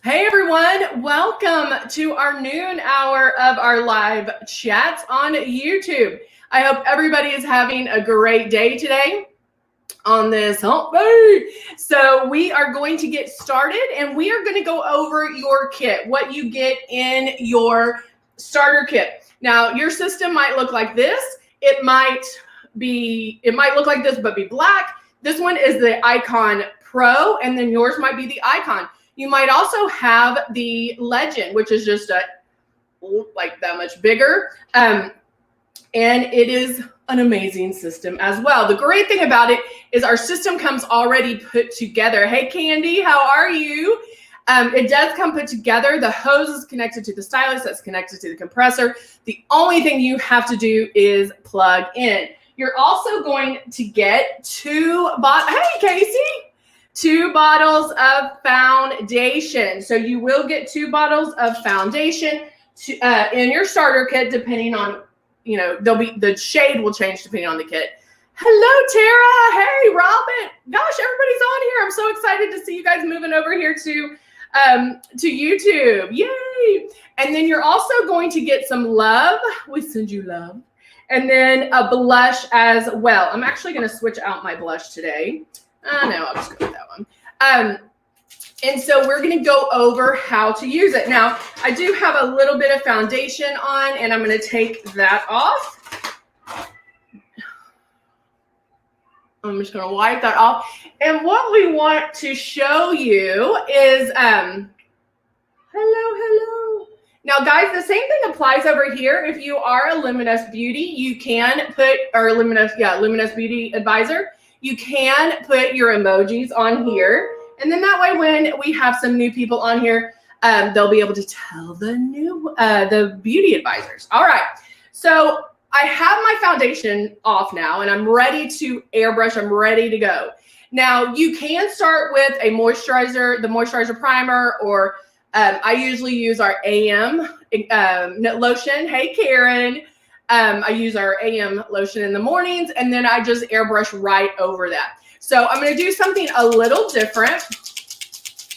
Hey everyone, welcome to our noon hour of our live chats on YouTube. I hope everybody is having a great day today on this hump day. So we are going to get started and we are going to go over your kit, what you get in your starter kit. Now, your system might look like this. It might look like this, but be black. This one is the Icon Pro, and then yours might be the Icon. You might also have the Legend, which is just like that much bigger. And it is an amazing system as well. The great thing about it is our system comes already put together. Hey, Candy, how are you? It does come put together. The hose is connected to the stylus, that's connected to the compressor. The only thing you have to do is plug in. You're also going to get two bottles of foundation. So you will get 2 bottles of foundation in your starter kit, depending on, the shade will change depending on the kit. Hello, Tara. Hey, Robin. Gosh, everybody's on here. I'm so excited to see you guys moving over here to YouTube. Yay. And then you're also going to get some love. We send you love. And then a blush as well. I'm actually going to switch out my blush today. No, I'll just go with that one. And so we're going to go over how to use it. Now, I do have a little bit of foundation on, and I'm going to take that off. I'm just going to wipe that off. And what we want to show you is, hello. Now, guys, the same thing applies over here. If you are a Luminous Beauty, you can put, or Luminous Beauty Advisor, you can put your emojis on here. And then that way, when we have some new people on here, they'll be able to tell the beauty advisors. All right. So I have my foundation off now, and I'm ready to airbrush. I'm ready to go. Now, you can start with a moisturizer, the moisturizer primer, or I usually use our AM lotion. Hey, Karen. I use our AM lotion in the mornings, and then I just airbrush right over that. So I'm going to do something a little different,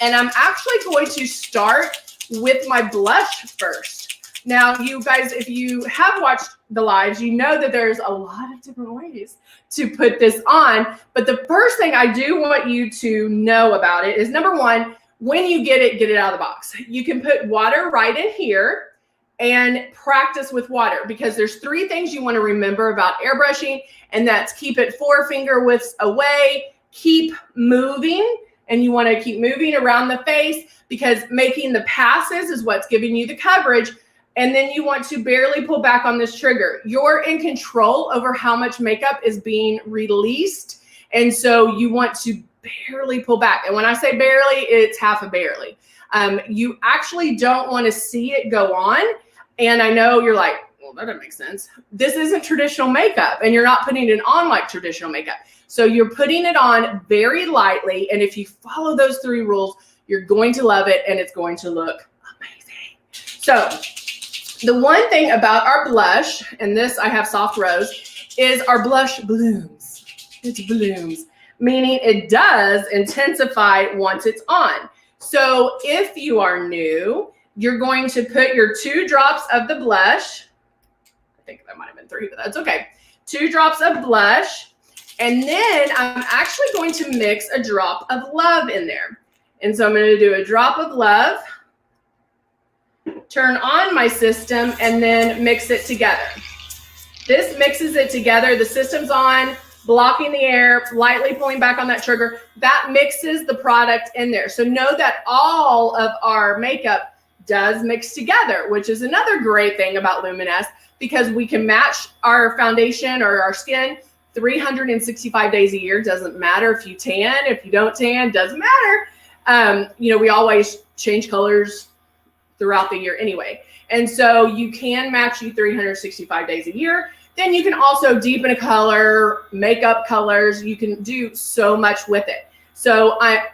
and I'm actually going to start with my blush first. Now, you guys, if you have watched the lives, you know that there's a lot of different ways to put this on, but the first thing I do want you to know about it is, number one, when you get it out of the box. You can put water right in here and practice with water, because there's 3 things you want to remember about airbrushing, and that's keep it 4 finger widths away, keep moving, and you want to keep moving around the face, because making the passes is what's giving you the coverage, and then you want to barely pull back on this trigger. You're in control over how much makeup is being released, and so you want to barely pull back. And when I say barely, it's half a barely. You actually don't want to see it go on. And I know you're like, well, that doesn't make sense. This isn't traditional makeup, and you're not putting it on like traditional makeup. So you're putting it on very lightly. And if you follow those 3 rules, you're going to love it, and it's going to look amazing. So the one thing about our blush, and this I have soft rose, is our blush blooms. It blooms, meaning it does intensify once it's on. So if you are new, you're going to put your 2 drops of the blush. I think that might have been 3, but that's okay. 2 drops of blush. And then I'm actually going to mix a drop of love in there. And so I'm going to do a drop of love, turn on my system, and then mix it together. This mixes it together. The system's on, blocking the air, lightly pulling back on that trigger. That mixes the product in there. So know that all of our makeup does mix together, which is another great thing about Luminous, because we can match our foundation or our skin 365 days a year. Doesn't matter if you tan, if you don't tan, doesn't matter. We always change colors throughout the year anyway. And so you can match you 365 days a year. Then you can also deepen a color, make up colors. You can do so much with it. So I'm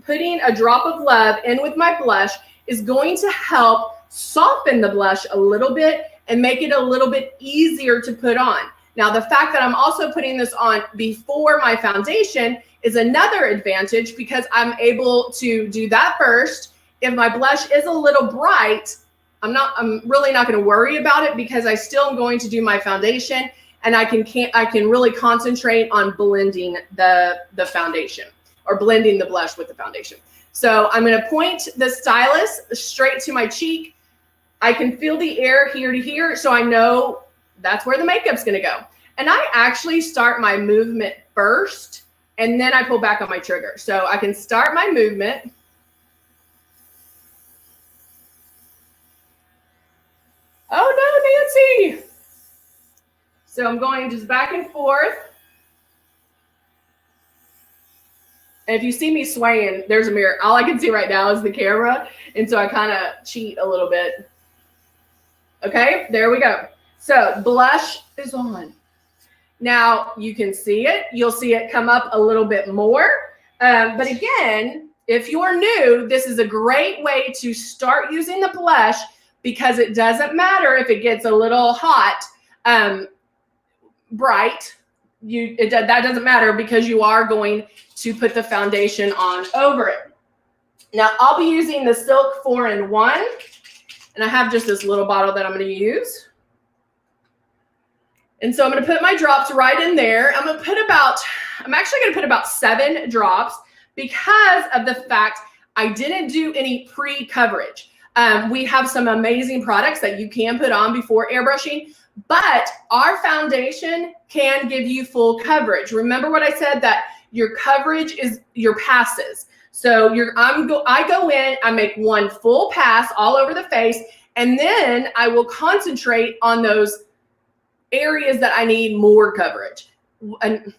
putting a drop of love in with my blush is going to help soften the blush a little bit and make it a little bit easier to put on. Now, the fact that I'm also putting this on before my foundation is another advantage, because I'm able to do that first if my blush is a little bright, I'm really not going to worry about it because I still am going to do my foundation, and I can really concentrate on blending the foundation, or blending the blush with the foundation. So I'm going to point the stylus straight to my cheek. I can feel the air here to here, so I know that's where the makeup's going to go. And I actually start my movement first, and then I pull back on my trigger. So I can start my movement. Oh no, Nancy. So I'm going just back and forth. And if you see me swaying, there's a mirror. All I can see right now is the camera. And so I kind of cheat a little bit. Okay, there we go. So blush is on. Now you can see it. You'll see it come up a little bit more. But again, if you're new, this is a great way to start using the blush, because it doesn't matter if it gets a little hot, bright. That doesn't matter, because you are going to put the foundation on over it. Now I'll be using the Silk 4-in-1, and I have just this little bottle that I'm going to use. And so I'm going to put my drops right in there. I'm actually going to put about 7 drops, because of the fact I didn't do any pre-coverage. We have some amazing products that you can put on before airbrushing, but our foundation can give you full coverage. Remember what I said, that your coverage is your passes. So I go in, I make one full pass all over the face, and then I will concentrate on those areas that I need more coverage. And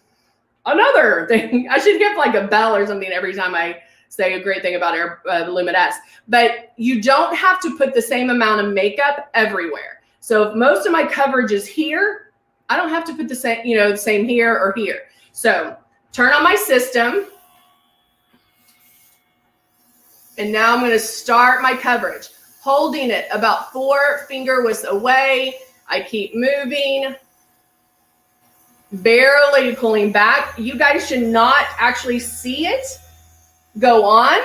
another thing, I should give like a bell or something every time I say a great thing about Luminous, but you don't have to put the same amount of makeup everywhere. So if most of my coverage is here, I don't have to put the same here or here. So turn on my system. And now I'm going to start my coverage, holding it about 4 finger widths away. I keep moving, barely pulling back. You guys should not actually see it go on,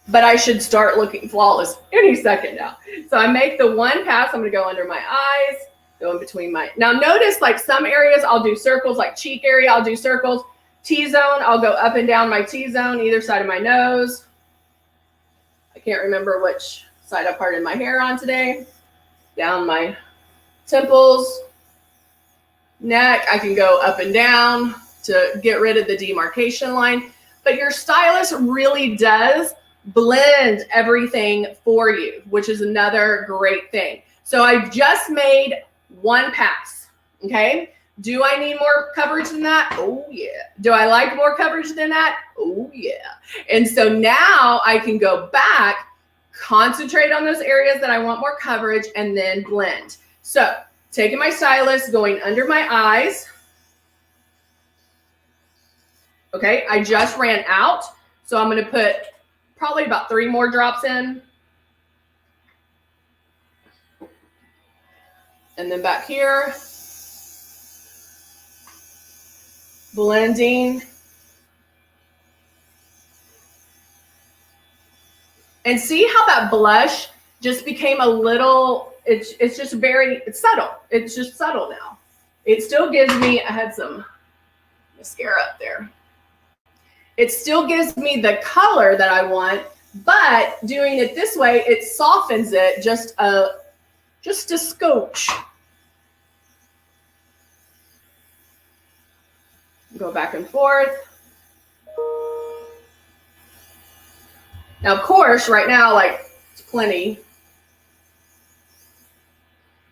but I should start looking flawless any second now. So I make the one pass. I'm going to go under my eyes, go in between my, now notice like some areas I'll do circles, like cheek area, I'll do circles. T-zone, I'll go up and down my T-zone, either side of my nose. I can't remember which side I parted my hair on today. Down my temples, neck, I can go up and down to get rid of the demarcation line. But your stylus really does blend everything for you, which is another great thing. So I just made one pass, okay? Do I need more coverage than that? Oh yeah. Do I like more coverage than that? Oh yeah. And so now I can go back, concentrate on those areas that I want more coverage, and then blend. So taking my stylus, going under my eyes. Okay, I just ran out, so I'm going to put probably about 3 more drops in. And then back here, blending. And see how that blush just became a little, it's just very, it's subtle. It's just subtle now. It still gives me, I had some mascara up there. It still gives me the color that I want, but doing it this way, it softens it just a scotch. Go back and forth. Now, of course, right now, like, it's plenty.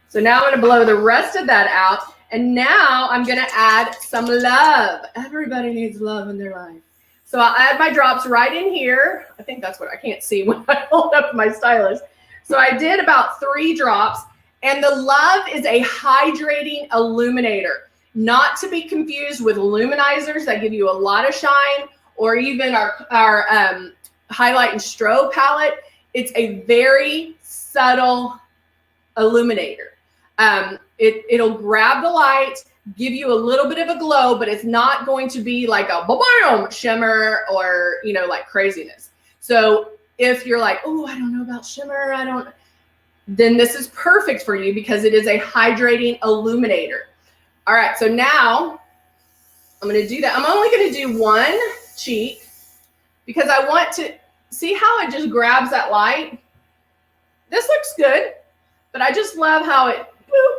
So now I'm going to blow the rest of that out. And now I'm going to add some love. Everybody needs love in their life. So I'll add my drops right in here. I think that's what I can't see when I hold up my stylus. So I did about 3 drops. And the love is a hydrating illuminator, not to be confused with luminizers that give you a lot of shine, or even our highlight and strobe palette. It's a very subtle illuminator. It'll grab the light, give you a little bit of a glow, but it's not going to be like a boom shimmer or, like craziness. So if you're like, oh, I don't know about shimmer, then this is perfect for you because it is a hydrating illuminator. All right, so now I'm gonna do that. I'm only gonna do one cheek because I want to see how it just grabs that light. This looks good, but I just love how it,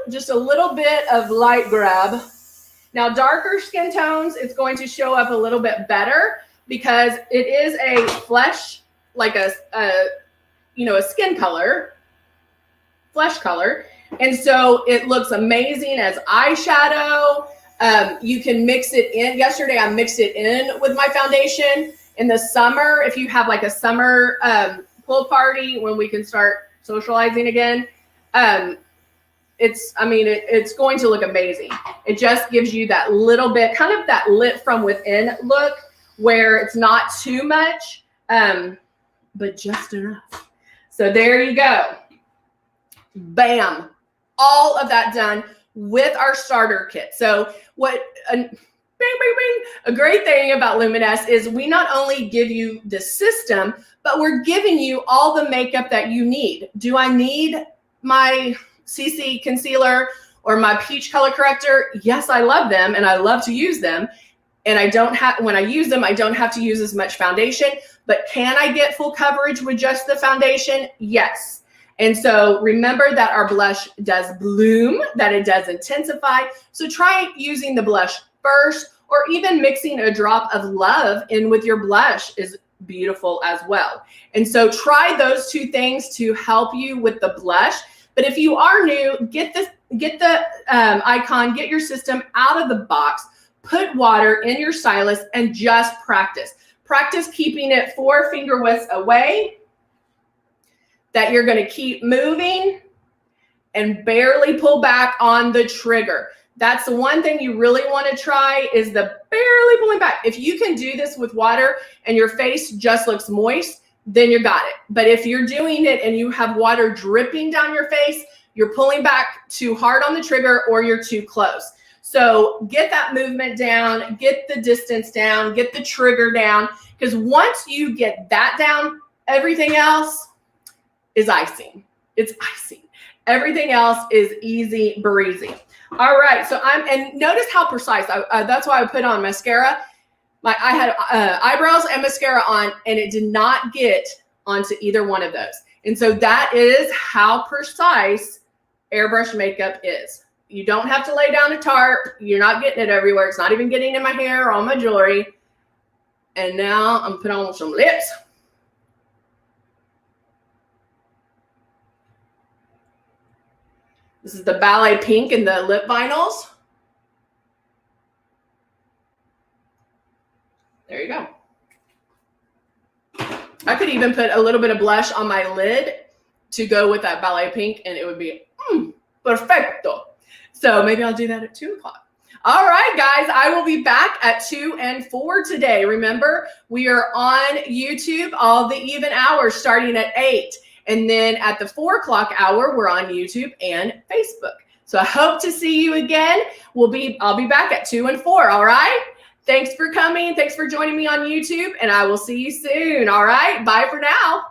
just a little bit of light grab. Now, darker skin tones, it's going to show up a little bit better because it is a flesh, like a skin color, flesh color. And so it looks amazing as eyeshadow. You can mix it in. Yesterday, I mixed it in with my foundation. In the summer, if you have like a summer pool party when we can start socializing again, it's going to look amazing. It just gives you that little bit, kind of that lit from within look where it's not too much, but just enough. So there you go. Bam. All of that done with our starter kit. So a great thing about Luminous is we not only give you the system, but we're giving you all the makeup that you need. Do I need my CC concealer or my peach color corrector? Yes, I love them and I love to use them. And when I use them, I don't have to use as much foundation, but can I get full coverage with just the foundation? Yes. And so remember that our blush does bloom, that it does intensify. So try using the blush first, or even mixing a drop of love in with your blush is beautiful as well. And so try those two things to help you with the blush. But if you are new, get the icon, get your system out of the box, put water in your stylus and just practice. Practice keeping it 4 finger widths away, that you're going to keep moving and barely pull back on the trigger. That's the one thing you really want to try, is the barely pulling back. If you can do this with water and your face just looks moist, then you got it. But if you're doing it and you have water dripping down your face, you're pulling back too hard on the trigger or you're too close. So get that movement down, get the distance down, get the trigger down, because once you get that down, everything else is icing. It's icing. Everything else is easy breezy. All right, so and notice how precise. That's why I put on mascara. I had eyebrows and mascara on, and it did not get onto either one of those. And so that is how precise airbrush makeup is. You don't have to lay down a tarp. You're not getting it everywhere. It's not even getting in my hair or on my jewelry. And now I'm putting on some lips. This is the Ballet Pink and the lip vinyls. There you go. I could even put a little bit of blush on my lid to go with that Ballet Pink, and it would be perfecto. So maybe I'll do that at 2 o'clock. All right, guys, I will be back at 2 and 4 today. Remember, we are on YouTube all the even hours starting at 8. And then at the 4 o'clock hour, we're on YouTube and Facebook. So I hope to see you again. I'll be back at 2 and 4, all right? Thanks for coming. Thanks for joining me on YouTube, and I will see you soon, all right? Bye for now.